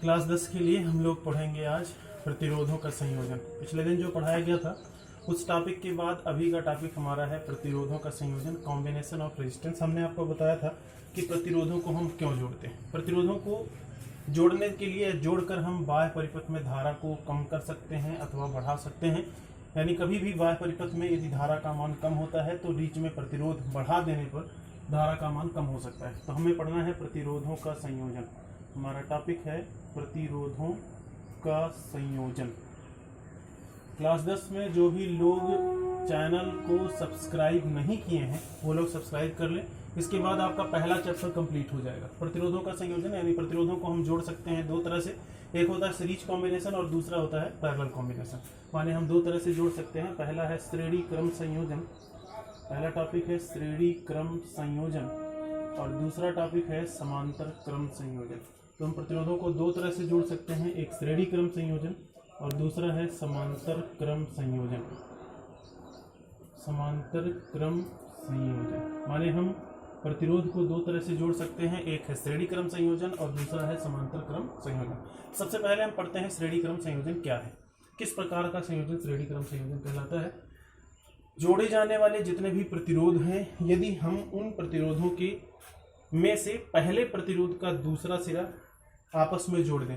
Class 10 के लिए हम लोग पढ़ेंगे आज प्रतिरोधों का संयोजन। पिछले दिन जो पढ़ाया गया था उस टॉपिक के बाद अभी का टॉपिक हमारा है प्रतिरोधों का संयोजन, कॉम्बिनेशन ऑफ रेजिस्टेंस। हमने आपको बताया था कि प्रतिरोधों को हम क्यों जोड़ते हैं। प्रतिरोधों को जोड़ने के लिए जोड़कर हम बाह्य परिपथ में धारा को कम कर सकते हैं अथवा बढ़ा सकते हैं। यानी कभी भी बाह्य परिपथ में यदि धारा का मान कम होता है तो बीच में प्रतिरोध बढ़ा देने पर धारा का मान कम हो सकता है। तो हमें पढ़ना है प्रतिरोधों का संयोजन। हमारा टॉपिक है प्रतिरोधों का संयोजन। क्लास 10 में जो भी लोग चैनल को सब्सक्राइब नहीं किए हैं वो लोग सब्सक्राइब कर लें। इसके बाद आपका पहला चैप्टर कंप्लीट हो जाएगा। प्रतिरोधों का संयोजन यानी प्रतिरोधों को हम जोड़ सकते हैं दो तरह से। एक होता है सीरीज कॉम्बिनेशन और दूसरा होता है पैरेलल कॉम्बिनेशन। माने हम दो तरह से जोड़ सकते हैं। पहला है श्रेणी क्रम संयोजन, पहला टॉपिक है श्रेणी क्रम संयोजन और दूसरा टॉपिक है समांतर क्रम संयोजन। तो हम प्रतिरोधों को दो तरह से जोड़ सकते हैं, एक श्रेणी क्रम संयोजन और दूसरा है समांतर क्रम संयोजन। समांतर क्रम संयोजन माने हम प्रतिरोध को दो तरह से जोड़ सकते हैं, एक है श्रेणी क्रम संयोजन और दूसरा है समांतर क्रम संयोजन। सबसे पहले हम पढ़ते हैं श्रेणी क्रम संयोजन क्या है, किस प्रकार का संयोजन श्रेणी क्रम संयोजन कहलाता है। जोड़े जाने वाले जितने भी प्रतिरोध हैं, यदि हम उन प्रतिरोधों के में से पहले प्रतिरोध का दूसरा सिरा आपस में जोड़ दें,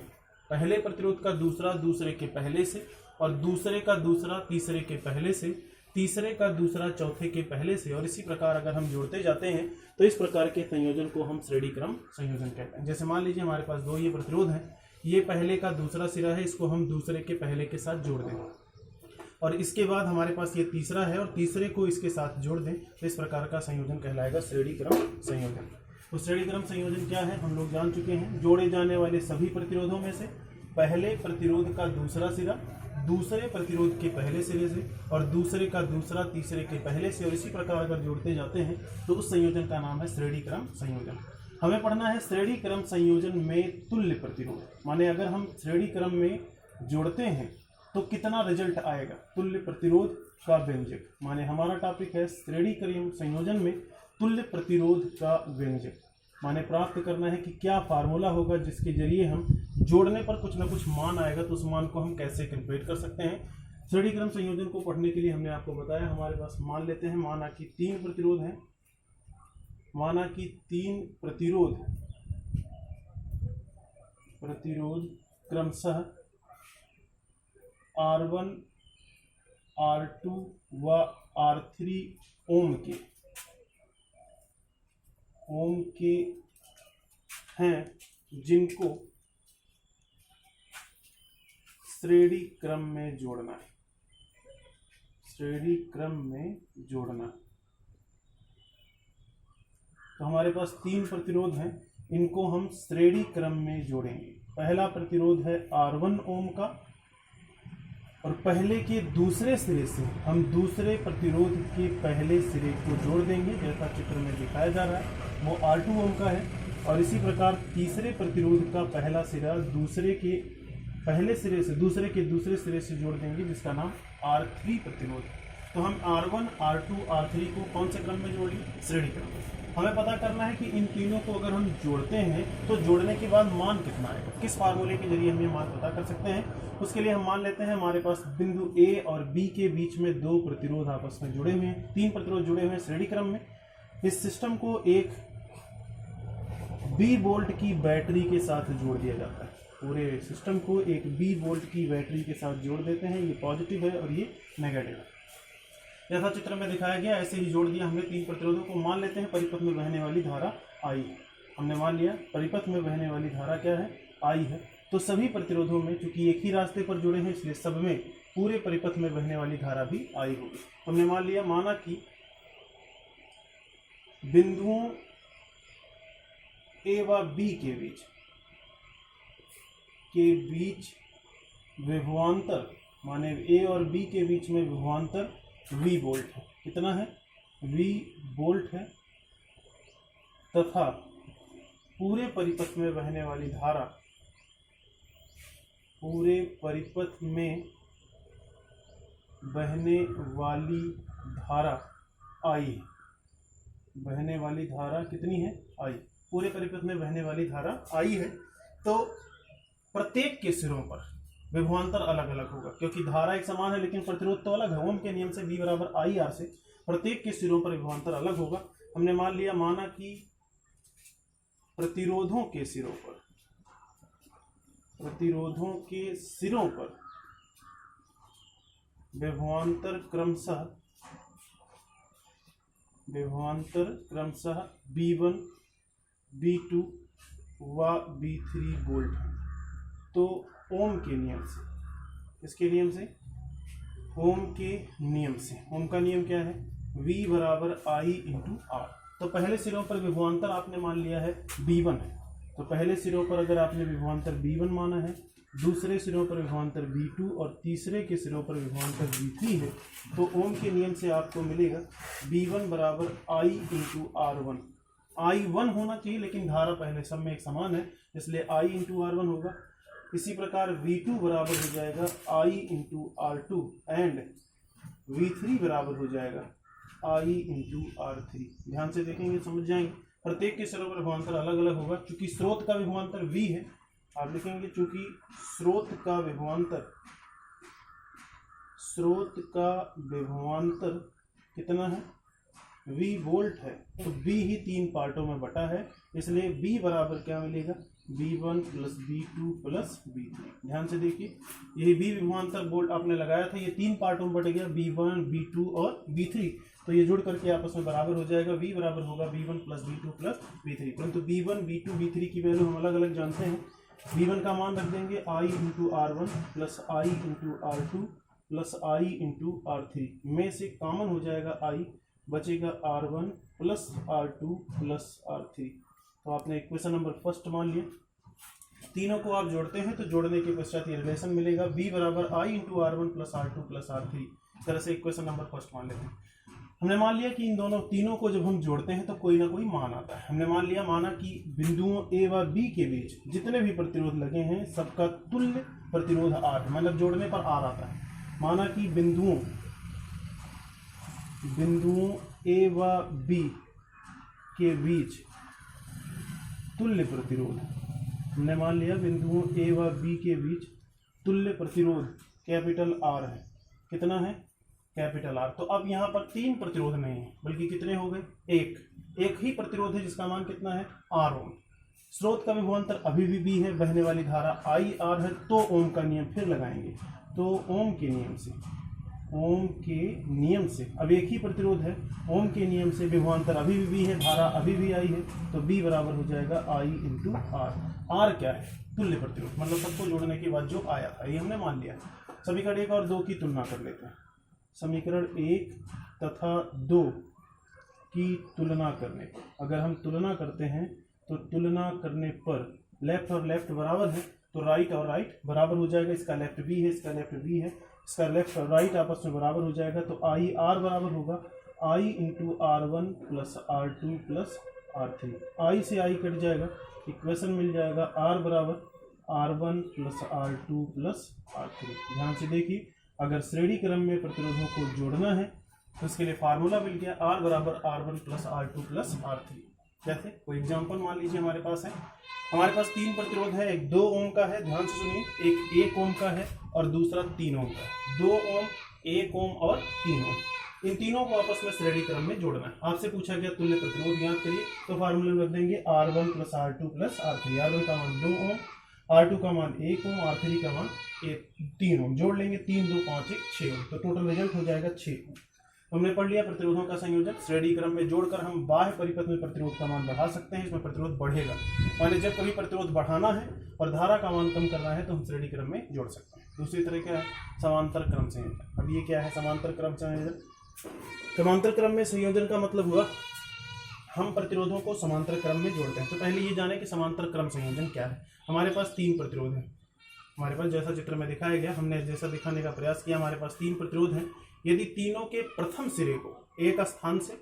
पहले प्रतिरोध का दूसरा दूसरे के पहले से और दूसरे का दूसरा तीसरे के पहले से, तीसरे का दूसरा चौथे के पहले से, और इसी प्रकार अगर हम जोड़ते जाते हैं तो इस प्रकार के संयोजन को हम श्रेणी क्रम संयोजन कहते हैं। जैसे मान लीजिए हमारे पास दो ये प्रतिरोध हैं, ये पहले का दूसरा सिरा है, इसको हम दूसरे के पहले के साथ जोड़ दें और इसके बाद हमारे पास ये तीसरा है और तीसरे को इसके साथ जोड़ दें, तो इस प्रकार का संयोजन कहलाएगा श्रेणी क्रम संयोजन। तो श्रेणी क्रम संयोजन क्या है हम लोग जान चुके हैं। जोड़े जाने वाले सभी प्रतिरोधों में से पहले प्रतिरोध का दूसरा सिरा दूसरे प्रतिरोध के पहले सिरे से और दूसरे का दूसरा तीसरे के पहले से, और इसी प्रकार अगर जोड़ते जाते हैं तो उस संयोजन का नाम है श्रेणी क्रम संयोजन। हमें पढ़ना है श्रेणी क्रम संयोजन में तुल्य प्रतिरोध। माने अगर हम श्रेणी क्रम में जोड़ते हैं तो कितना रिजल्ट आएगा, तुल्य प्रतिरोध का व्यंजक। माने हमारा टॉपिक है श्रेणी क्रम संयोजन में तुल्य प्रतिरोध का व्यंजक। माने प्राप्त करना है कि क्या फार्मूला होगा जिसके जरिए हम जोड़ने पर कुछ ना कुछ मान आएगा, तो उस मान को हम कैसे कैलकुलेट कर सकते हैं। श्रेणी क्रम संयोजन को पढ़ने के लिए हमने आपको बताया हमारे पास मान लेते हैं, माना कि तीन प्रतिरोध हैं, माना कि तीन प्रतिरोध क्रमशः R1 R2 व R3 ओम के हैं, जिनको श्रेणी क्रम में जोड़ना है। श्रेणी क्रम में जोड़ना, तो हमारे पास तीन प्रतिरोध हैं, इनको हम श्रेणी क्रम में जोड़ेंगे। पहला प्रतिरोध है R1 ओम का और पहले के दूसरे सिरे से हम दूसरे प्रतिरोध के पहले सिरे को जोड़ देंगे, जैसा चित्र में दिखाया जा रहा है वो R2 ओम का है। और इसी प्रकार तीसरे प्रतिरोध का पहला सिरा दूसरे के पहले सिरे से दूसरे के दूसरे सिरे से जोड़ देंगे, जिसका नाम R3 प्रतिरोध है। तो हम R1 R2 R3 को कौन से क्रम में जोड़ेंगे, श्रेणी क्रम में। हमें पता करना है कि इन तीनों को अगर हम जोड़ते हैं तो जोड़ने के बाद मान कितना आएगा, किस फार्मूले के जरिए हम ये मान पता कर सकते हैं। उसके लिए हम मान लेते हैं हमारे पास बिंदु A और B के बीच में दो प्रतिरोध आपस में जुड़े हुए हैं, तीन प्रतिरोध जुड़े हुए हैं श्रेणी क्रम में। इस सिस्टम को एक 20 वोल्ट की बैटरी के साथ जोड़ दिया जाता है। पूरे सिस्टम को एक 20 वोल्ट की बैटरी के साथ जोड़ देते हैं, ये पॉजिटिव है और ये नेगेटिव है। जैसा चित्र में दिखाया गया ऐसे ही जोड़ दिया हमने तीन प्रतिरोधों को। मान लेते हैं परिपथ में बहने वाली धारा I है। हमने मान लिया परिपथ में बहने वाली धारा क्या है, I है। तो सभी प्रतिरोधों में चूंकि एक ही रास्ते पर जुड़े हैं इसलिए सब में पूरे परिपथ में बहने वाली धारा भी I होगी। हमने मान लिया, माना कि बिंदुओं A व B के बीच विभवांतर, माने A और B के बीच में विभवांतर V वोल्ट है। कितना है, V वोल्ट है, तथा पूरे परिपथ में बहने वाली धारा, पूरे परिपथ में बहने वाली धारा I है। बहने वाली धारा कितनी है, I। पूरे परिपथ में बहने वाली धारा I है। तो प्रत्येक के सिरों पर विभवांतर अलग अलग होगा, क्योंकि धारा एक समान है लेकिन प्रतिरोध तो अलग है। ओम के नियम से V बराबर आई आर से प्रत्येक के सिरों पर विभवांतर अलग होगा। हमने माना कि प्रतिरोधों के सिरों पर विभवांतर क्रमशः B1, B2 व B3 वोल्ट है। तो ओम के नियम से, इसके नियम से, ओम का नियम क्या है? V बराबर I इंटू आर। तो पहले सिरों पर विभवांतर आपने मान लिया है B1 है, तो पहले सिरों पर अगर आपने विभवांतर B1 माना है, दूसरे सिरों पर विभवांतर B2 और तीसरे के सिरों पर विभवांतर B3 है, तो ओम के नियम से आपको मिलेगा B1 बराबर I इंटू R1। I1 होना चाहिए लेकिन धारा पहले सब में एक समान है, इसलिए I इंटू R1 होगा। इसी प्रकार V2 बराबर हो जाएगा I into R2 and V3 बराबर हो जाएगा I इंटू R3। ध्यान से देखेंगे समझ जाएंगे। प्रत्येक के सिरों पर विभवांतर अलग अलग होगा। चूंकि स्रोत का विभवांतर V है, आप लिखेंगे चूंकि स्रोत का विभवांतर कितना है? V वोल्ट है, तो V ही 3 पार्टों में बटा है, इसलिए B बराबर क्या मिलेगा? B1 plus B2 plus B3। ध्यान से देखिए, यही B विभवांतर वोल्ट आपने लगाया था, ये 3 पार्टों में बट गया, B1, B2 और B3, तो ये जुड़ करके आपस में बराबर हो जाएगा। V बराबर होगा B1 plus B2 plus B3। परंतु B1, B2, B3 की वैल्यू हम अलग अलग जानते हैं। B1 का मान रख देंगे I into R1 plus I into R2 plus I into R3, में से कॉमन हो जाएगा I, बचेगा R1 plus R2 plus R3। तो आपने इक्वेशन नंबर फर्स्ट मान लिया। तीनों को आप जोड़ते हैं तो जोड़ने के पश्चात ये रिलेशन मिलेगा B बराबर I into R1 plus R2 plus R3। इस तरह से इक्वेशन नंबर फर्स्ट मान लेते हैं। हमने मान लिया कि इन तीनों को जब हम जोड़ते हैं तो कोई ना कोई मान आता है। हमने माना कि बिंदुओं A व B के बीच जितने भी प्रतिरोध लगे हैं सबका तुल्य प्रतिरोध R है, मतलब जोड़ने पर R आता है। माना कि बिंदुओं A व B के बीच तुल्य प्रतिरोध, हमने मान लिया बिंदुओं A व B के बीच तुल्य प्रतिरोध कैपिटल R है। कितना है? Capital R। तो अब यहाँ पर 3 प्रतिरोध नहीं है, बल्कि कितने हो गए? एक ही प्रतिरोध है जिसका मान कितना है? R ओम। स्रोत का विभवांतर अभी भी B है, बहने वाली धारा IR है, तो ओम का नियम फिर लगाएंगे। तो ओम के नियम से अब एक ही प्रतिरोध है, ओम के नियम से विभवांतर अभी भी B है, धारा अभी भी I है, तो B बराबर हो जाएगा I इंटू R। R क्या है? तुल्य प्रतिरोध, मतलब सबको जोड़ने के बाद जो आया था, ये हमने मान लिया। समीकरण 1 और 2 की तुलना कर लेते हैं। समीकरण 1 तथा 2 की तुलना करने पर, अगर हम तुलना करते हैं तो तुलना करने पर लेफ्ट और लेफ्ट बराबर है, तो राइट और राइट बराबर हो जाएगा। इसका लेफ्ट B है, इसका लेफ्ट B है, इसका लेफ्ट और राइट आपस में बराबर हो जाएगा। तो I R बराबर होगा I into R1 plus R2 plus R3। I से I कट जाएगा, इक्वेशन मिल जाएगा R बराबर R1 plus R2 plus R3। ध्यान से देखिए, अगर श्रेणी क्रम में प्रतिरोधों को जोड़ना है तो इसके लिए फार्मूला मिल गया R बराबर R1 plus R2 plus R3। जैसे कोई एग्जाम्पल मान लीजिए हमारे पास 3 प्रतिरोध है। एक 2 ओम का है, ध्यान से सुनिए, एक 1 ओम का है और दूसरा 3 ओम का है। 2 ओम, 1 ओम और 3 ओम, इन तीनों को आपस में श्रेणी क्रम में जोड़ना है। आपसे पूछा गया तुल्य प्रतिरोध याद करिए, तो फार्मूले में रख देंगे R1 plus R2 plus R3। R1 का मान 2 ओम, R2 का मान 1 ओम, R3 का मान 3 ओम। जोड़ लेंगे 3, 2, 5, 1, 6 ओम, तो टोटल रिजल्ट हो जाएगा 6 ओम। हमने पढ़ लिया प्रतिरोधों का संयोजन। श्रेणी क्रम में जोड़कर हम बाह्य परिपथ में प्रतिरोध का मान बढ़ा सकते हैं, इसमें प्रतिरोध बढ़ेगा। माने जब कभी प्रतिरोध बढ़ाना है और धारा का मान कम करना है तो हम श्रेणी क्रम में जोड़ सकते हैं। दूसरी तरह क्या है? समांतर क्रम संयोजन। अब ये क्या है समांतर क्रम संयोजन? समांतर क्रम में संयोजन का मतलब हुआ हम प्रतिरोधों को समांतर क्रम में जोड़ते हैं। तो पहले ये जाने कि समांतर क्रम संयोजन क्या है। हमारे पास 3 प्रतिरोध हैं, हमारे पास जैसा चित्र में दिखाया गया, हमने जैसा दिखाने का प्रयास किया। हमारे पास 3 प्रतिरोध हैं। यदि तीनों के प्रथम सिरे को एक स्थान से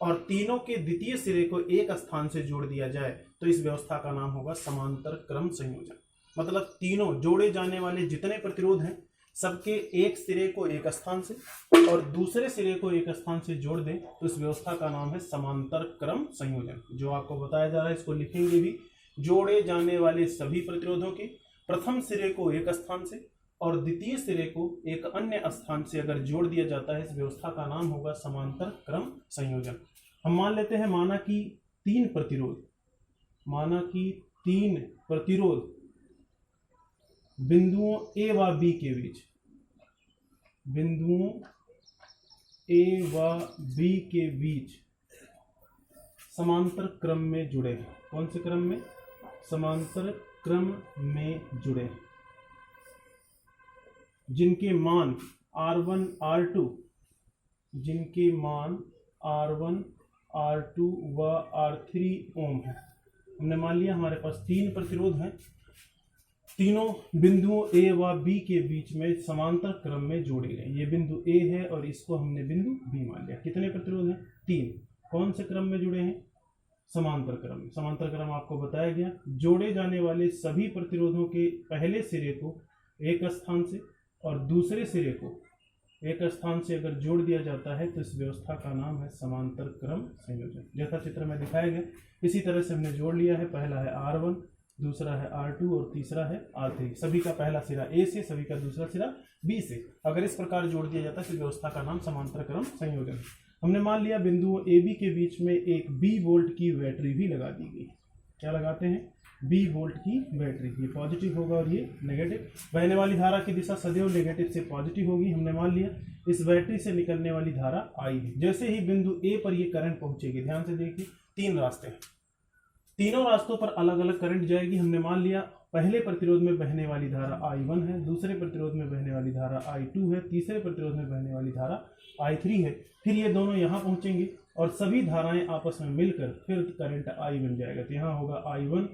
और तीनों के द्वितीय सिरे को एक स्थान से जोड़ दिया जाए तो इस व्यवस्था का नाम होगा समांतर क्रम संयोजन। मतलब तीनों जोड़े जाने वाले जितने प्रतिरोध हैं सबके एक सिरे को एक स्थान से और दूसरे सिरे को एक स्थान से जोड़ दें तो इस व्यवस्था का नाम है समांतर क्रम संयोजन। जो आपको बताया जा रहा है इसको लिखेंगे भी। जोड़े जाने वाले सभी प्रतिरोधों के प्रथम सिरे को एक स्थान से और द्वितीय सिरे को एक अन्य स्थान से अगर जोड़ दिया जाता है, इस व्यवस्था का नाम होगा समांतर क्रम संयोजन। हम मान लेते हैं माना कि तीन प्रतिरोध बिंदुओं ए व बी के बीच, समांतर क्रम में जुड़े हैं। कौन से क्रम में? समांतर क्रम में जुड़े हैं, जिनके मान R1 R2 व R3 ओम है। हमने मान लिया हमारे पास तीन प्रतिरोध हैं, तीनों बिंदुओं ए व बी के बीच में समांतर क्रम में जोड़े गए। ये बिंदु ए है और इसको हमने बिंदु बी मान लिया। कितने प्रतिरोध हैं? तीन। कौन से क्रम में जुड़े हैं? समांतर क्रम में। समांतर क्रम आपको बताया गया। जोड़े जाने वाले सभी प्रतिरोधों के पहले सिरे को एक स्थान से और दूसरे सिरे को एक स्थान से अगर जोड़ दिया जाता है तो इस व्यवस्था का नाम है समांतर क्रम संयोजन। जैसा चित्र में दिखाया गया इसी तरह से हमने जोड़ लिया है। पहला है R1, दूसरा है R2 और तीसरा है R3। सभी का पहला सिरा A से, सभी का दूसरा सिरा B से। अगर इस प्रकार जोड़ दिया जाता है तो व्यवस्था का नाम समांतर क्रम संयोजन है। हमने मान लिया बिंदुओं ए बी के बीच में एक B वोल्ट की बैटरी भी लगा दी गई। क्या लगाते हैं? B वोल्ट की बैटरी। ये पॉजिटिव होगा और ये नेगेटिव। बहने वाली धारा की दिशा सदैव नेगेटिव से पॉजिटिव होगी। हमने मान लिया इस बैटरी से निकलने वाली धारा I है। जैसे ही बिंदु A पर ये करंट पहुंचेगी, ध्यान से देखिए, तीन रास्ते हैं, तीनों रास्तों पर अलग अलग करंट जाएगी। हमने मान लिया पहले प्रतिरोध में बहने वाली धारा I1 है, दूसरे प्रतिरोध में बहने वाली धारा I2 है, तीसरे प्रतिरोध में बहने वाली धारा I3 है। फिर ये दोनों यहाँ पहुंचेंगे और सभी धाराएं आपस में मिलकर फिर करंट I बन जाएगा। तो यहाँ होगा I1,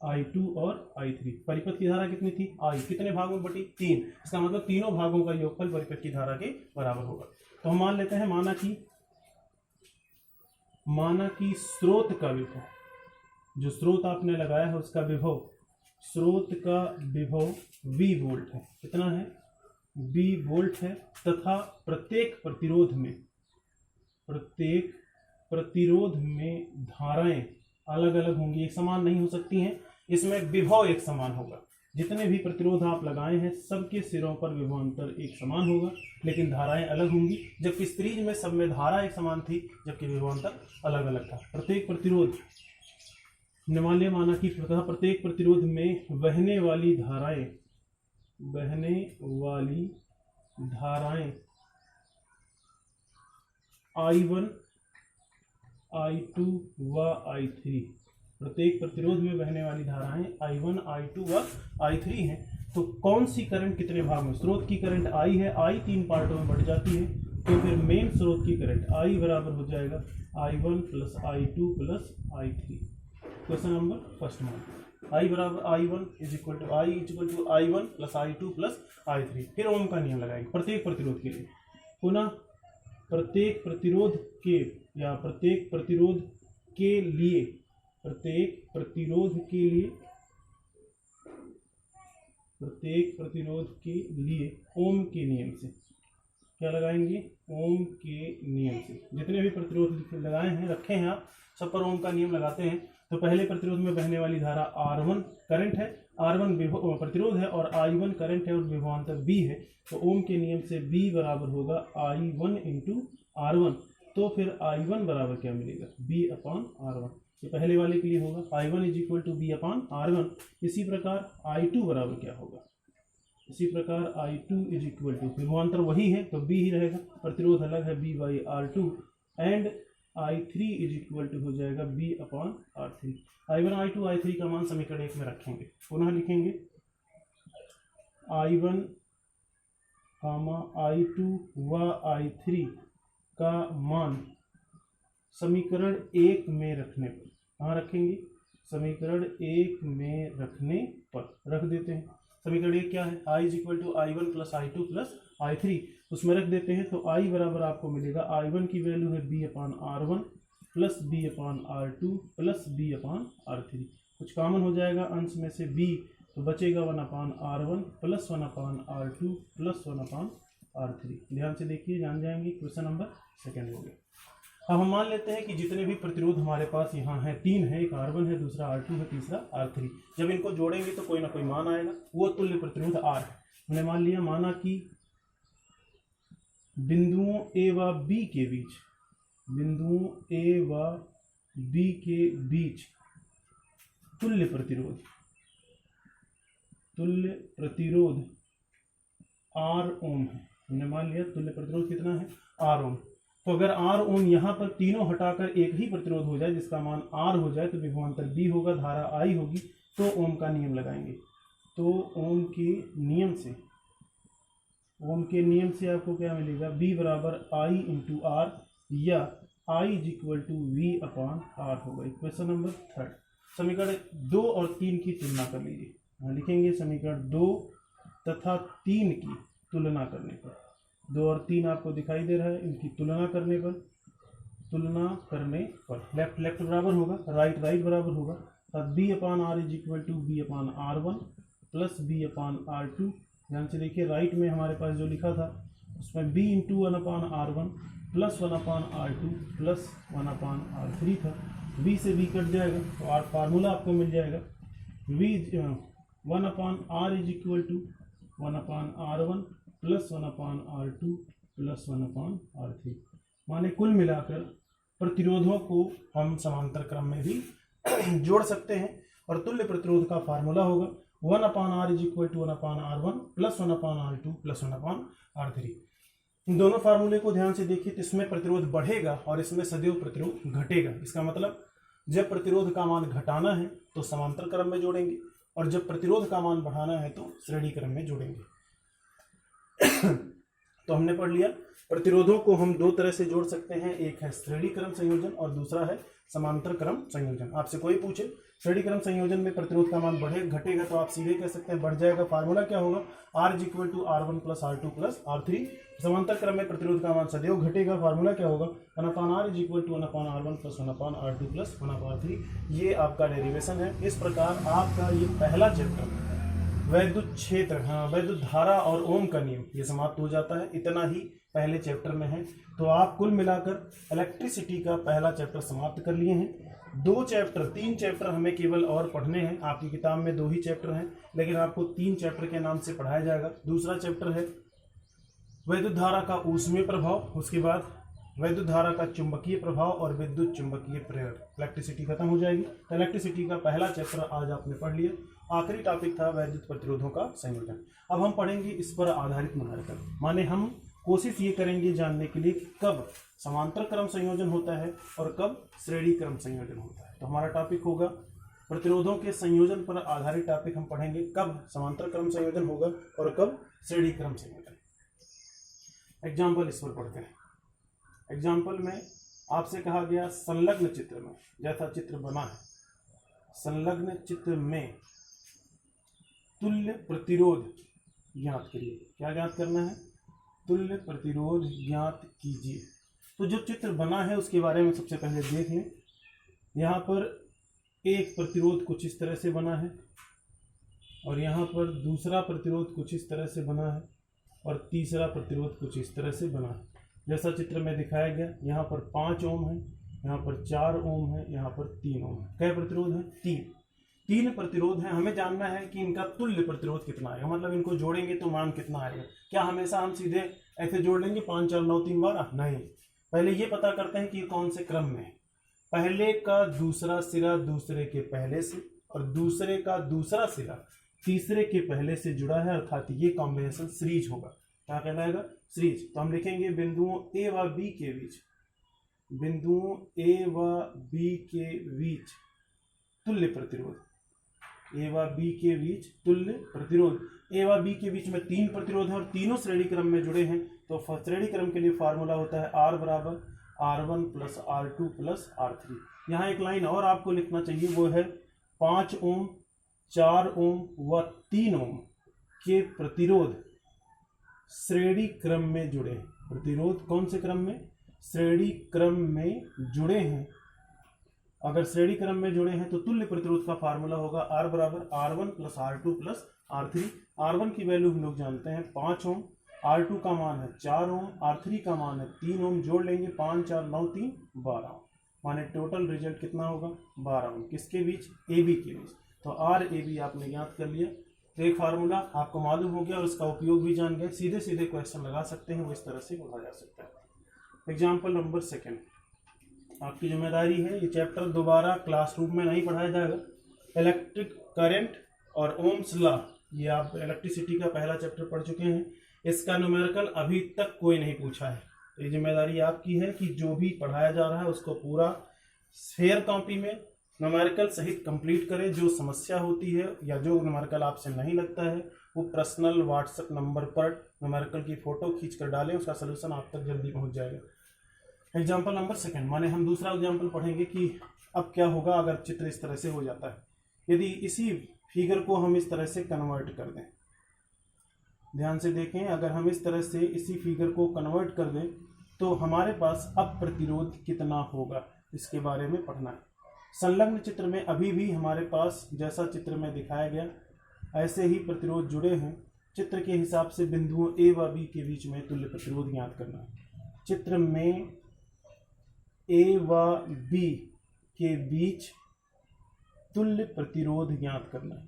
I2 और I3। परिपथ की धारा कितनी थी? I। कितने भागों में बटी? तीन। इसका मतलब तीनों भागों का योगफल परिपथ की धारा के बराबर होगा। तो हम मान लेते हैं माना कि स्रोत का विभव, जो स्रोत आपने लगाया है उसका विभव, स्रोत का विभव V वोल्ट है। कितना है? V वोल्ट है तथा प्रत्येक प्रतिरोध में धाराएं अलग अलग होंगी, एक समान नहीं हो सकती हैं। इसमें विभव एक समान होगा। जितने भी प्रतिरोध आप लगाए हैं सबके सिरों पर विभवांतर एक समान होगा, लेकिन धाराएं अलग होंगी। जबकि सीरीज में सब में धारा एक समान थी, जबकि विभवांतर अलग अलग था। प्रत्येक प्रतिरोध माना कि प्रत्येक प्रतिरोध में बहने वाली धाराएं I1, I2 व I3। प्रत्येक प्रतिरोध में बहने वाली धाराएं I1, I2 व I3 हैं। तो कौन सी करंट कितने भाग में? स्रोत की करंट I है, I तीन पार्टों में बढ़ जाती है, तो फिर मेन स्रोत की करंट I बराबर हो जाएगा I1 plus I2 plus I3। Question number first मान I बराबर I1 is equal to I1 plus I2 plus I3। फिर ओम का नियम लगाएंगे प्रत्येक प्रतिरोध के लिए। पुनः प्रत्येक प्रतिरोध के लिए ओम के नियम से क्या लगाएंगे? ओम के नियम से। जितने भी प्रतिरोध लगाए हैं, रखे हैं आप, सब पर ओम का नियम लगाते हैं। तो पहले प्रतिरोध में बहने वाली धारा R1 करंट है, R1 प्रतिरोध है और I1 करंट है और विभवांतर B है। तो ओम के नियम से B बराबर होगा I1 इंटू R1। तो फिर I1 बराबर क्या मिलेगा? B upon R1। ये पहले वाले के लिए होगा I1 is equal to B upon R1। इसी प्रकार I2 बराबर क्या होगा? इसी प्रकार I2 इज इक्वल टू, विभवांतर वही है तो B ही रहेगा, प्रतिरोध अलग है, B by R2 and I3 is equal to हो जाएगा B upon R3। I1, I2, I3 का मान समीकरण 1 में रखेंगे। पुनः लिखेंगे I1, I2 व I3 का मान समीकरण 1 में रखने पर, कहाँ रखेंगे? समीकरण 1 में रखने पर रख देते हैं। समीकरण 1 क्या है? I is equal to I1 plus I2 plus I3, उसमें रख देते हैं। तो I बराबर आपको मिलेगा, I1 की वैल्यू है B upon R1 plus B upon R2 plus B upon R3। कुछ कॉमन हो जाएगा अंश में से B, तो बचेगा 1 upon R1 plus 1 upon R2 plus 1 upon R3। ध्यान से देखिए, जान जाएंगे। क्वेश्चन नंबर सेकेंड हो गया। अब हम मान लेते हैं कि जितने भी प्रतिरोध हमारे पास यहाँ है, 3 है, एक R1 है, दूसरा R2 है, तीसरा R3। जब इनको जोड़ेंगे तो कोई ना कोई मान आएगा, वो तुल्य प्रतिरोध R है। हमने मान लिया, माना कि बिंदुओं A व B के बीच, बिंदुओं A व B के बीच तुल्य प्रतिरोध R ओम है। हमने मान लिया तुल्य प्रतिरोध कितना है, R ओम। तो अगर R ओम यहाँ पर तीनों हटाकर एक ही प्रतिरोध हो जाए जिसका मान R हो जाए तो विभवांतर B होगा, धारा I होगी, तो ओम का नियम लगाएंगे। तो ओम के नियम से आपको क्या मिलेगा, B बराबर I इंटू R या I is equal to V/R होगा। क्वेश्चन नंबर 3, समीकरण 2 और 3 की तुलना कर लीजिए। लिखेंगे समीकरण 2 तथा 3 की तुलना करने पर, 2 और 3 आपको दिखाई दे रहा है, इनकी तुलना करने पर लेफ्ट बराबर होगा, राइट बराबर होगा। तब B/R is equal to B/R1 plus B/R2। ध्यान से देखिए, राइट में हमारे पास जो लिखा था उसमें B into 1/R1 plus 1/R2 plus 1/R3 था। B से B कट जाएगा तो R फार्मूला आपको मिल जाएगा, 1/R is equal to 1/R1 plus 1/R2 plus 1/R3। माने कुल मिलाकर प्रतिरोधों को हम समांतर क्रम में भी जोड़ सकते हैं और तुल्य प्रतिरोध का फार्मूला होगा 1/R is equal to 1/R1 plus 1/R2 plus 1/R3। इन दोनों फार्मूले को ध्यान से देखिए तो इसमें प्रतिरोध बढ़ेगा और इसमें सदैव प्रतिरोध घटेगा। इसका मतलब जब प्रतिरोध का मान घटाना है तो समांतर क्रम में जोड़ेंगे और जब प्रतिरोध का मान बढ़ाना है तो श्रेणी क्रम में जोड़ेंगे। तो हमने पढ़ लिया, प्रतिरोधों को हम 2 तरह से जोड़ सकते हैं, एक है श्रेणी क्रम संयोजन और दूसरा है समांतर क्रम संयोजन। आपसे कोई पूछे श्रेणी क्रम संयोजन में प्रतिरोध का मान बढ़ेगा घटेगा तो आप सीधे कह सकते हैं बढ़ जाएगा। फार्मूला क्या होगा, R is equal to R1 plus R2 plus R3। समांतर क्रम में प्रतिरोध का मान सदैव घटेगा, फार्मूला क्या होगा 1/R is equal to 1/R1 plus 1/R2 plus 1/R3। ये आपका डेरिवेशन है। इस प्रकार आपका ये पहला चैप्टर वैद्युत क्षेत्र, वैद्युत धारा और ओम का नियम, ये समाप्त हो जाता है। इतना ही पहले चैप्टर में है। तो आप कुल मिलाकर इलेक्ट्रिसिटी का पहला चैप्टर समाप्त कर लिए हैं। 3 चैप्टर हमें केवल और पढ़ने हैं। आपकी किताब में 2 ही चैप्टर हैं, लेकिन आपको 3 चैप्टर के नाम से पढ़ाया जाएगा। दूसरा चैप्टर है वैद्युत धारा का ऊष्मीय प्रभाव, उसके बाद वैद्युत धारा का चुंबकीय प्रभाव और विद्युत चुंबकीय प्रेरण। इलेक्ट्रिसिटी खत्म हो जाएगी। तो इलेक्ट्रिसिटी का पहला चैप्टर आज आपने पढ़ लिया। आखिरी टॉपिक था वैद्युत प्रतिरोधों का संयोजन। अब हम पढ़ेंगे इस पर आधारित न्यूमेरिकल, माने हम कोशिश ये करेंगे जानने के लिए कि कब समांतर क्रम संयोजन होता है और कब श्रेणी क्रम संयोजन होता है। तो हमारा टॉपिक होगा प्रतिरोधों के संयोजन पर आधारित टॉपिक हम पढ़ेंगे, कब समांतर क्रम संयोजन होगा और कब श्रेणी क्रम संयोजन। एग्जाम्पल इस पर पढ़ते हैं। एग्जाम्पल में आपसे कहा गया संलग्न चित्र में, जैसा चित्र बना है, संलग्न चित्र में तुल्य प्रतिरोध ज्ञात करिए। क्या ज्ञात करना है, तुल्य प्रतिरोध ज्ञात कीजिए। तो जो चित्र बना है उसके बारे में सबसे पहले देख लें। यहाँ पर एक प्रतिरोध कुछ इस तरह से बना है और यहाँ पर दूसरा प्रतिरोध कुछ इस तरह से बना है और तीसरा प्रतिरोध कुछ इस तरह से बना है, जैसा चित्र में दिखाया गया। यहाँ पर 5 ओम है, यहाँ पर 4 ओम है, यहाँ पर 3 ओम है। क्या प्रतिरोध है, 3 प्रतिरोध हैं। हमें जानना है कि इनका तुल्य प्रतिरोध कितना आएगा, मतलब इनको जोड़ेंगे तो मान कितना आएगा। क्या हमेशा हम सीधे ऐसे जोड़ लेंगे 5 4 9 3 12? नहीं, पहले ये पता करते हैं कि कौन से क्रम में है। पहले का दूसरा सिरा दूसरे के पहले से और दूसरे का दूसरा सिरा तीसरे के पहले से जुड़ा है, अर्थात ये कॉम्बिनेशन सीरीज होगा। क्या कहलाएगा, सीरीज। तो हम लिखेंगे बिंदुओं A व B के बीच, बिंदुओं A व B के बीच तुल्य प्रतिरोध, A व B के बीच तुल्य प्रतिरोध। A व B के बीच में 3 प्रतिरोध हैं और तीनों श्रेणी क्रम में जुड़े हैं। तो श्रेणी क्रम के लिए फार्मूला होता है R बराबर R1 plus R2 plus R3। यहाँ एक लाइन और आपको लिखना चाहिए, वो है 5 ओम 4 ओम व 3 ओम के प्रतिरोध श्रेणी क्रम में जुड़े हैं। प्रतिरोध कौन से क्रम में, श्रेणी क्रम में जुड़े हैं। अगर श्रेणी क्रम में जुड़े हैं तो तुल्य प्रतिरोध का फार्मूला होगा R बराबर R1 plus R2 plus R3। R1 की वैल्यू हम लोग जानते हैं 5 ओम R2 का मान है 4 ओम, R3 का मान है 3 ओम, जोड़ लेंगे 5 4 9 3 12 ओम, माने टोटल रिजल्ट कितना होगा 12 ओम। किसके बीच? AB के बीच। तो RAB आपने ज्ञात कर लिया। तो एक फार्मूला आपको मालूम हो गया और उसका उपयोग भी जान गए। सीधे सीधे क्वेश्चन लगा सकते हैं, वो इस तरह से पढ़ा जा सकता है। एग्जाम्पल नंबर 2, आपकी जिम्मेदारी है ये चैप्टर दोबारा क्लासरूम में नहीं पढ़ाया जाएगा। इलेक्ट्रिक करंट और ओम्स लॉ, ये आप इलेक्ट्रिसिटी का पहला चैप्टर पढ़ चुके हैं। इसका न्यूमेरिकल अभी तक कोई नहीं पूछा है। ये जिम्मेदारी आपकी है कि जो भी पढ़ाया जा रहा है उसको पूरा फेयर कॉपी में न्यूमेरिकल सहित कंप्लीट करें। जो समस्या होती है या जो न्यूमेरिकल आपसे नहीं लगता है वो पर्सनल व्हाट्सएप नंबर पर न्यूमेरिकल की फोटो खींच कर डालें, उसका सलूशन आप तक जल्दी पहुंच जाएगा। एग्जाम्पल नंबर 2, माने हम दूसरा एग्जाम्पल पढ़ेंगे कि अब क्या होगा अगर चित्र इस तरह से हो जाता है। यदि इसी फिगर को हम इस तरह से कन्वर्ट कर दें, ध्यान से देखें, अगर हम इस तरह से इसी फिगर को कन्वर्ट कर दें तो हमारे पास अब प्रतिरोध कितना होगा, इसके बारे में पढ़ना है। संलग्न चित्र में अभी भी हमारे पास जैसा चित्र में दिखाया गया ऐसे ही प्रतिरोध जुड़े हैं। चित्र के हिसाब से बिंदुओं A व B के बीच में तुल्य प्रतिरोध ज्ञात करना है। चित्र में A व B के बीच तुल्य प्रतिरोध ज्ञात करना है।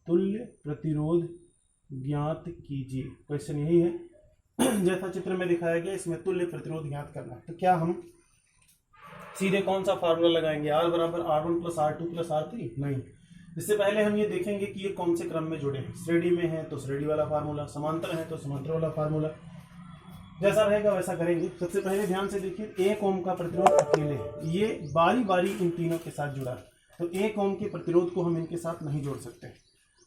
तुल्य प्रतिरोध ज्ञात कीजिए, क्वेश्चन यही है। जैसा चित्र में दिखाया गया इसमें तुल्य प्रतिरोध ज्ञात करना है। तो क्या हम सीधे कौन सा फार्मूला लगाएंगे? R बराबर R1 plus R2 plus R3? नहीं, इससे पहले हम ये देखेंगे कि ये कौन से क्रम में जुड़े हैं। श्रेणी में है तो श्रेणी वाला फार्मूला, समांतर है तो समांतर वाला फार्मूला, जैसा रहेगा वैसा करेंगे। सबसे पहले ध्यान से देखिए 1 ओम का प्रतिरोध अकेले है, ये बारी बारी इन तीनों के साथ जुड़ा है। तो 1 ओम के प्रतिरोध को हम इनके साथ नहीं जोड़ सकते।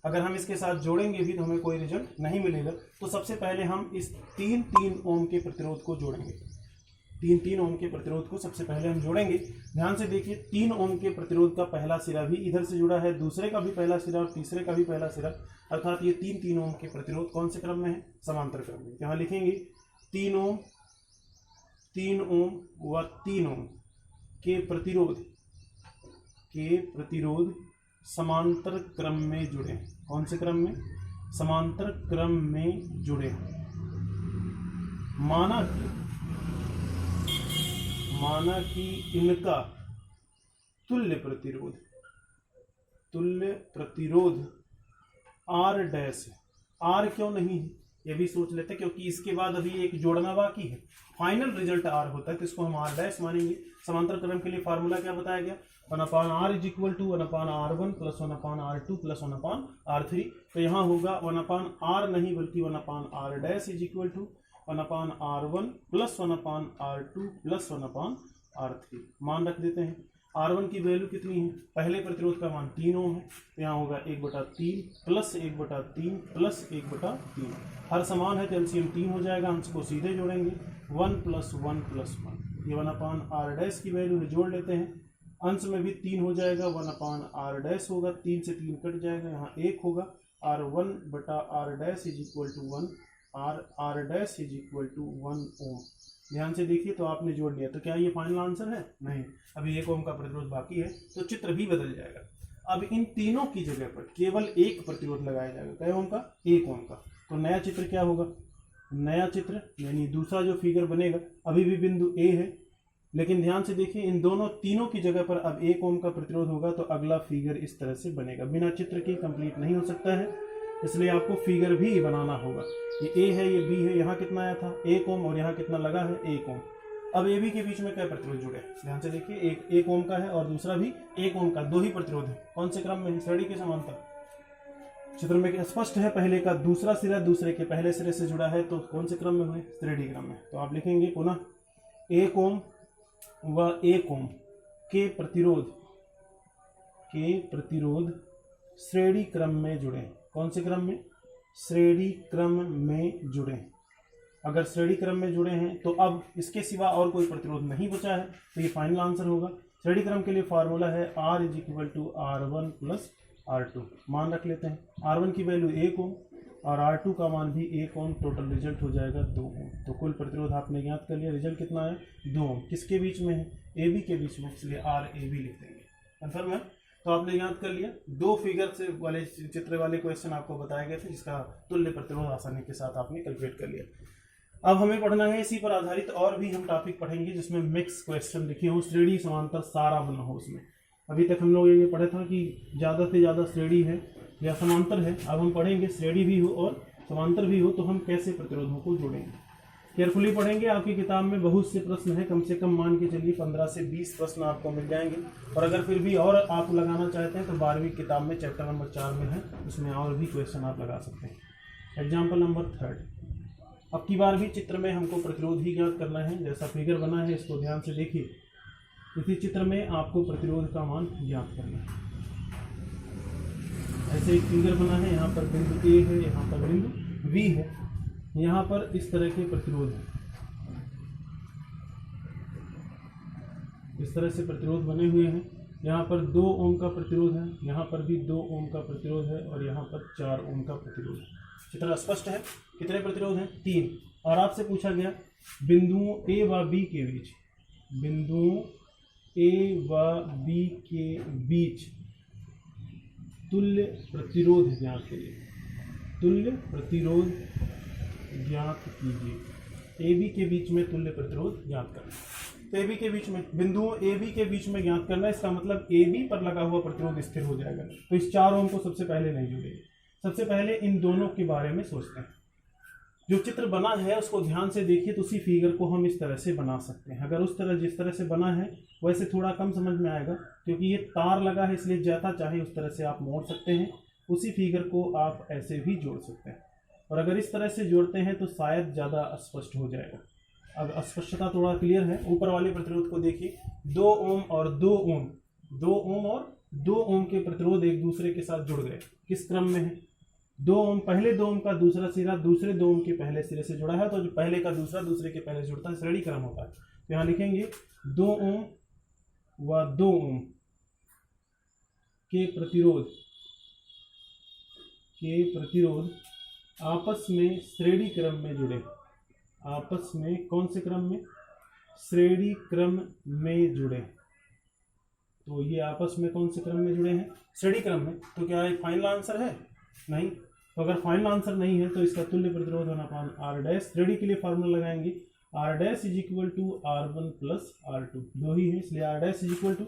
अगर हम इसके साथ जोड़ेंगे भी तो हमें कोई रिजल्ट नहीं मिलेगा। तो सबसे पहले हम इस 3 ओम के प्रतिरोध को जोड़ेंगे। 3 ओम के प्रतिरोध को सबसे पहले हम जोड़ेंगे। ध्यान से देखिए 3 ओम के प्रतिरोध का पहला सिरा भी इधर से जुड़ा है, दूसरे का भी पहला सिरा और तीसरे का भी पहला सिरा, अर्थात ये 3 ओम के प्रतिरोध कौन से क्रम में है? समांतर क्रम में। यहाँ लिखेंगे 3 ओम व 3 ओम के प्रतिरोध समांतर क्रम में जुड़े। कौन से क्रम में? समांतर क्रम में जुड़े। माना कि इनका तुल्य प्रतिरोध R डैश है। R क्यों नहीं है ये भी सोच लेते हैं, क्योंकि इसके बाद अभी एक जोड़ना बाकी है। फाइनल रिजल्ट R होता है तो इसको हम R डैश मानेंगे। समांतर क्रम के लिए फार्मूला क्या बताया गया? 1/R is equal to 1/R1 plus 1/R2 plus 1/R3। तो यहाँ होगा 1/R नहीं बल्कि 1/R dash is equal to 1/R1 plus 1/R2 plus 1/R3। मान रख देते हैं। R1 की वैल्यू कितनी है? पहले प्रतिरोध का मान 3 ओम है, तो यहाँ होगा 1/3 प्लस 1/3 प्लस 1/3। हर समान है तो एलसीएम 3 हो जाएगा। हम इसको सीधे जोड़ेंगे 1 + 1 + 1। ये 1/R डैश की वैल्यू जोड़ लेते हैं। अंश में भी 3 हो जाएगा, 1/R डैश होगा, 3 से 3 कट जाएगा, यहाँ 1 होगा। R1/R dash is equal to 1, R dash is equal to 1 ohm. ध्यान से देखिए तो आपने जोड़ लिया। तो क्या ये फाइनल आंसर है? नहीं, अभी 1 ओम का प्रतिरोध बाकी है, तो चित्र भी बदल जाएगा। अब इन तीनों की जगह पर केवल एक प्रतिरोध लगाया जाएगा। कै ओम का? 1 ओम का। तो नया चित्र क्या होगा? नया चित्र यानी दूसरा जो फिगर बनेगा, अभी भी बिंदु A है, लेकिन ध्यान से देखिए इन तीनों की जगह पर अब 1 ओम का प्रतिरोध होगा। तो अगला फिगर इस तरह से बनेगा। बिना चित्र के कंप्लीट नहीं हो सकता है, इसलिए आपको फिगर भी बनाना होगा। ये A है, ये B है, यहाँ कितना आया था? 1 ओम, और यहाँ कितना लगा है? 1 ओम। अब AB के बीच में क्या प्रतिरोध जुड़े? ध्यान से देखिए, एक 1 ओम का है और दूसरा भी 1 ओम का, 2 ही प्रतिरोध है। कौन से क्रम में? श्रेणी के समांतर। चित्र में स्पष्ट है, पहले का दूसरा सिरा दूसरे के पहले सिरे से जुड़ा है, तो कौन से क्रम में हुए? श्रेणी क्रम में। तो आप लिखेंगे पुनः 1 ओम व 1 ओम के प्रतिरोध श्रेणी क्रम में जुड़े। कौन से क्रम में? श्रेणी क्रम में जुड़े। अगर श्रेणी क्रम में जुड़े हैं तो अब इसके सिवा और कोई प्रतिरोध नहीं बचा है, तो ये फाइनल आंसर होगा। श्रेणी क्रम के लिए फार्मूला है R is equal to R1 plus R2। मान रख लेते हैं। R1 की वैल्यू 1 ओम और R2 का मान भी 1 ओम। टोटल रिजल्ट हो जाएगा 2 ओम। तो कुल प्रतिरोध आपने ज्ञात कर लिया। रिजल्ट कितना है? 2 ओम। किसके बीच में है? AB के बीच में, इसलिए RAB लिख देंगे। कंफर्म है? तो आपने याद कर लिया, दो फिगर से वाले चित्र वाले क्वेश्चन आपको बताए गए थे जिसका तुल्य प्रतिरोध आसानी के साथ आपने कैलकुलेट कर लिया। अब हमें पढ़ना है इसी पर आधारित और भी हम टॉपिक पढ़ेंगे जिसमें मिक्स क्वेश्चन लिखे हो, श्रेणी समांतर सारा बना हो उसमें। अभी तक हम लोग ये पढ़ा था कि ज़्यादा से ज़्यादा श्रेणी है या समांतर है, अब हम पढ़ेंगे श्रेणी भी हो और समांतर भी हो तो हम कैसे प्रतिरोधों को जोड़ेंगे। केयरफुली पढ़ेंगे, आपकी किताब में बहुत से प्रश्न है, कम से कम मान के चलिए 15 से 20 प्रश्न आपको मिल जाएंगे। और अगर फिर भी और आप लगाना चाहते हैं तो 12वीं किताब में चैप्टर नंबर 4 में है, उसमें और भी क्वेश्चन आप लगा सकते हैं। एग्जाम्पल नंबर 3, अब की बार भी चित्र में हमको प्रतिरोध ही ज्ञात करना है। जैसा फिगर बना है इसको ध्यान से देखिए, इसी चित्र में आपको प्रतिरोध का मान ज्ञात करना है। ऐसे एक फिगर बना है, यहाँ पर बिंदु ए है, यहाँ पर बिंदु बी है, यहाँ पर इस तरह के प्रतिरोध है, इस तरह से प्रतिरोध बने हुए हैं। यहाँ पर 2 ओम का प्रतिरोध है, यहाँ पर भी 2 ओम का प्रतिरोध है और यहाँ पर 4 ओम का प्रतिरोध है। चित्र स्पष्ट है। कितने प्रतिरोध हैं? 3। और आपसे पूछा गया बिंदुओं ए व बी के बीच, बिंदुओं ए व बी के बीच तुल्य प्रतिरोध ज्ञात कीजिए, तुल्य प्रतिरोध ज्ञात कीजिए। ए बी के बीच में तुल्य प्रतिरोध ज्ञात करना। तो ए बी के बीच में, बिंदुओं ए बी के बीच में ज्ञात करना, इसका मतलब ए बी पर लगा हुआ प्रतिरोध स्थिर हो जाएगा। तो इस 4 ओम को सबसे पहले नहीं जोड़ेंगे, सबसे पहले इन दोनों के बारे में सोचते हैं। जो चित्र बना है उसको ध्यान से देखिए, तो उसी फिगर को हम इस तरह से बना सकते हैं। अगर उस तरह जिस तरह से बना है वैसे थोड़ा कम समझ में आएगा, क्योंकि ये तार लगा है इसलिए जैसा चाहे उस तरह से आप मोड़ सकते हैं। उसी फिगर को आप ऐसे भी जोड़ सकते हैं, और अगर इस तरह से जोड़ते हैं तो शायद ज़्यादा स्पष्ट हो जाएगा। अब अस्पष्टता थोड़ा क्लियर है। ऊपर वाले प्रतिरोध को देखिए, 2 ओम और 2 ओम, 2 ओम और 2 ओम के प्रतिरोध एक दूसरे के साथ जुड़ गए। किस क्रम में है? 2 ओम, पहले 2 ओम का दूसरा सिरा दूसरे 2 ओम के पहले सिरे से जुड़ा है, तो जो पहले का दूसरा दूसरे के पहले जुड़ता है, श्रेणी क्रम होता है। तो यहाँ लिखेंगे 2 ओम व 2 ओम के प्रतिरोध आपस में श्रेणी क्रम में जुड़े। आपस में कौन से क्रम में? श्रेणी क्रम में जुड़े। तो ये आपस में कौन से क्रम में जुड़े हैं? श्रेणी क्रम में। तो क्या एक फाइनल आंसर है? नहीं। तो अगर फाइनल आंसर नहीं है तो इसका तुल्य प्रतिरोध होना पान आर डैश। श्रेणी के लिए फार्मूला लगाएंगे, R dash is equal to R1 plus R2, 2 ही है इसलिए R dash is equal to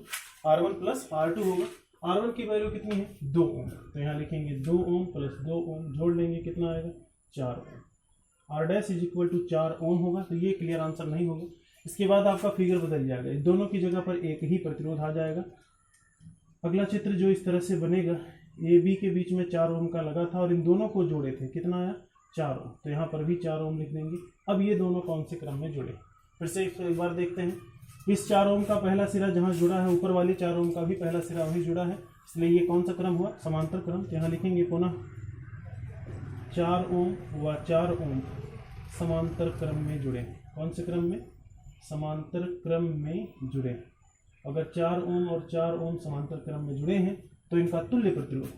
R1 plus R2 होगा। R1 की वैल्यू कितनी है? 2 ओम। तो यहाँ लिखेंगे 2 ओम प्लस 2 ओम, जोड़ लेंगे कितना आएगा? 4 ohm. R dash is equal to 4 ohm होगा, तो ये क्लियर आंसर नहीं होगा। इसके बाद आपका फिगर बदल जाएगा, इस दोनों की जगह पर एक ही प्रतिरोध आ जाएगा। अगला चित्र जो इस तरह से बनेगा, ए बी के बीच में 4 ओम का लगा था और इन दोनों को जोड़े थे, कितना आया? 4 ओम। तो यहाँ पर भी 4 ओम लिख देंगे। अब ये दोनों कौन से क्रम में जुड़े, फिर से एक बार देखते हैं। इस 4 ओम का पहला सिरा जहाँ जुड़ा है, ऊपर वाली 4 ओम का भी पहला सिरा वही जुड़ा है, इसलिए ये कौन सा क्रम हुआ? समांतर क्रम। तो यहाँ लिखेंगे पुनः 4 ओम व 4 ओम समांतर क्रम में जुड़े। कौन से क्रम में? समांतर क्रम में जुड़े। अगर 4 ओम और 4 ओम समांतर क्रम में जुड़े हैं तो इनका तुल्य प्रतिरोध,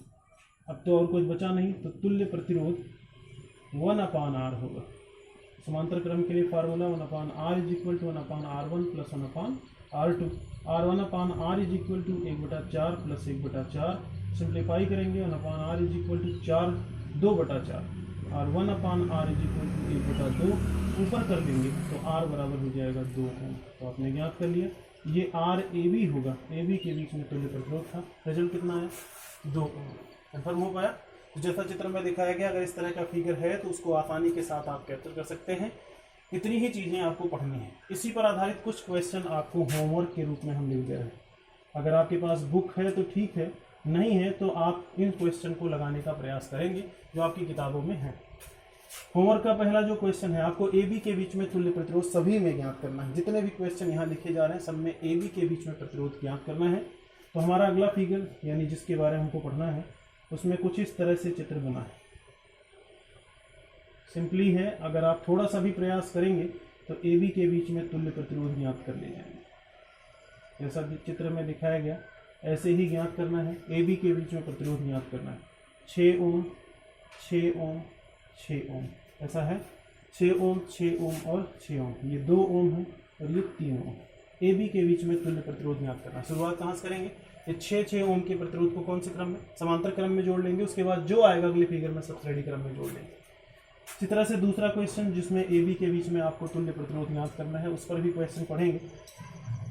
अब तो और कुछ बचा नहीं, तो तुल्य प्रतिरोध 1/r होगा। समांतर क्रम के लिए formula 1/r is equal to 1/r1 plus 1/r2। R1/r is equal to 1/4 plus 1/4। Simplify करेंगे, 1/r इज इक्वल टू 4 2/4 और 1/r इज इक्वल टू 1/2 ऊपर कर देंगे तो r बराबर हो जाएगा 2 ओम। तो आपने ज्ञात कर लिया, ये आर ए बी होगा, ए बी के बीच में तुल्य प्रतिरोध था। रिजल्ट कितना है? 2 ओम। कन्फर्म हो पाया? तो जैसा चित्र में दिखाया गया, अगर इस तरह का फिगर है तो उसको आसानी के साथ आप कैप्चर कर सकते हैं। इतनी ही चीज़ें आपको पढ़नी है। इसी पर आधारित कुछ क्वेश्चन आपको होमवर्क के रूप में हम लिख दे रहे हैं। अगर आपके पास बुक है तो ठीक है, नहीं है तो आप इन क्वेश्चन को लगाने का प्रयास करेंगे जो आपकी किताबों में है। होमवर्क का पहला जो क्वेश्चन है, आपको ए बी के बीच में तुल्य प्रतिरोध सभी में ज्ञात करना है। जितने भी क्वेश्चन यहाँ लिखे जा रहे हैं सब में ए बी के बीच में प्रतिरोध ज्ञात करना है। तो हमारा अगला फिगर यानी जिसके बारे में हमको पढ़ना है उसमें कुछ इस तरह से चित्र बना है। सिंपली है, अगर आप थोड़ा सा भी प्रयास करेंगे तो ए बी के बीच में तुल्य प्रतिरोध ज्ञात कर ले जाएंगे। जैसा चित्र में दिखाया गया ऐसे ही ज्ञात करना है। ए बी के बीच में प्रतिरोध ज्ञात करना है। 6 ओम 6 ओम 6 ओम, ऐसा है 6 ओम 6 ओम और 6 ओम। ये 2 ओम है और ये 3 ओम। ए बी के बीच में तुल्य प्रतिरोध ज्ञात करना। शुरुआत कहाँ से करेंगे? ये 6 ओम के प्रतिरोध को कौन से क्रम में, समांतर क्रम में जोड़ लेंगे। उसके बाद जो आएगा अगले फिगर में सब श्रेणी क्रम में जोड़ लेंगे। इसी तरह से दूसरा क्वेश्चन जिसमें ए बी के बीच में आपको तुल्य प्रतिरोध ज्ञात करना है, उस पर भी क्वेश्चन पढ़ेंगे।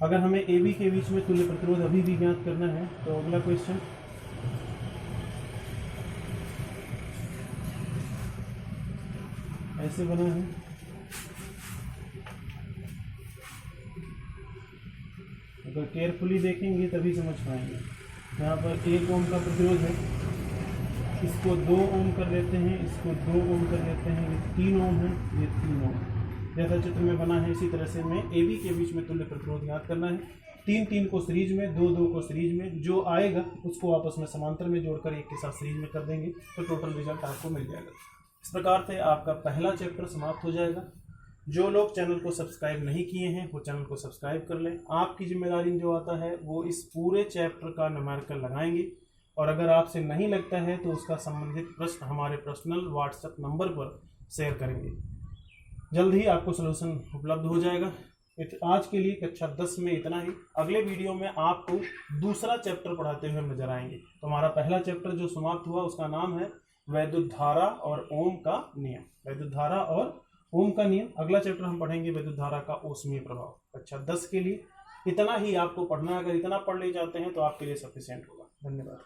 अगर हमें ए बी के बीच में तुल्य प्रतिरोध अभी भी ज्ञात करना है तो अगला क्वेश्चन ऐसे बना है। अगर केयरफुली देखेंगे तभी समझ पाएंगे। यहाँ पर 1 ओम का प्रतिरोध है, इसको 2 ओम कर लेते हैं, इसको 2 ओम कर लेते हैं, ये 3 ओम है, ये 3 ओम जैसा चित्र में बना है। इसी तरह से हमें ए बी के बीच में तुल्य प्रतिरोध ज्ञात करना है। 3 को सीरीज में, 2 को सीरीज में, जो आएगा उसको आपस में समांतर में जोड़कर एक के साथ सीरीज में कर देंगे तो टोटल रिजल्ट आपको मिल जाएगा। इस प्रकार से आपका पहला चैप्टर समाप्त हो जाएगा। जो लोग चैनल को सब्सक्राइब नहीं किए हैं वो चैनल को सब्सक्राइब कर लें। आपकी जिम्मेदारी जो आता है वो इस पूरे चैप्टर का न्यूमेरिकल लगाएंगे, और अगर आपसे नहीं लगता है तो उसका संबंधित प्रश्न हमारे पर्सनल व्हाट्सएप नंबर पर शेयर करेंगे। जल्द ही आपको सलूशन उपलब्ध हो जाएगा। आज के लिए कक्षा 10 में इतना ही। अगले वीडियो में आपको दूसरा चैप्टर पढ़ाते हुए नजर आएंगे। तो हमारा पहला चैप्टर जो समाप्त हुआ उसका नाम है वैद्युत धारा और ओम का नियम। वैद्युत धारा और ओम का नियम। अगला चैप्टर हम पढ़ेंगे वैद्युत धारा का ऊष्मीय प्रभाव। कक्षा 10 के लिए इतना ही आपको पढ़ना है। अगर इतना पढ़ ले जाते हैं तो आपके लिए सफिशिएंट होगा। धन्यवाद।